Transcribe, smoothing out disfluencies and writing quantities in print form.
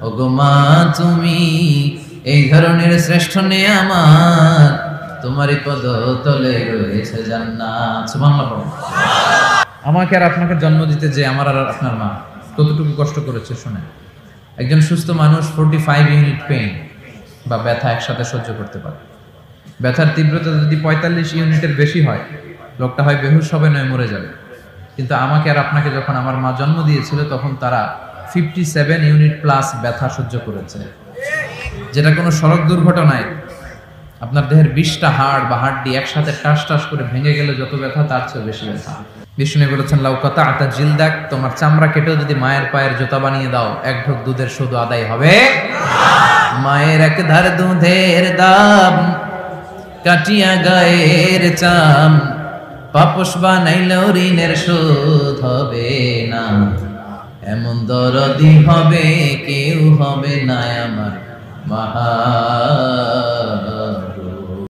ওগো মা তুমি এই ধরনের শ্রেষ্ঠ নেয়ামত, তোমারই পদতলে রয়েছে জান্নাত। সুবহানাল্লাহ পড়ো। আমাকে আর আপনাকে জন্ম দিতে যে আমার আর আপনার মা কতটুকু কষ্ট করেছে শুনে। একজন সুস্থ মানুষ 45 ইউনিট পেইন বা ব্যথা একসাথে সহ্য করতে পারে। ব্যথার তীব্রতা যদি 45 ইউনিটের বেশি হয়, লোকটা হয় বেহুশ হবে নয় মরে যাবে। কিন্তু আমাকে আর আপনাকে যখন আমার মা জন্ম দিয়েছিল তখন তারা 57 ইউনিট প্লাস ব্যথা সহ্য করেছে, যেটা কোনো সড়ক দুর্ঘটনায় আপনার দেহের 20টা হাড় বা হাড্ডি একসাথে টাস টাস করে ভেঙে গেলে যত ব্যথা তার চেয়ে বেশি ব্যথা। বিষ্ণু বলেছেন লাউ কাতা'তা জিলদাক, তোমার চামড়া কেটেও যদি মায়ের পায়ের জুতা বানিয়ে দাও এক ঢোক দুধের শুধু আদায় হবে মায়ের এক ধার দুধের দাম কাটিয়া গায়ের চাম, পাপস বানাইলেও ঋণের শোধ হবে না, এমন দরদি হবে কেউ হবে না আমার মা।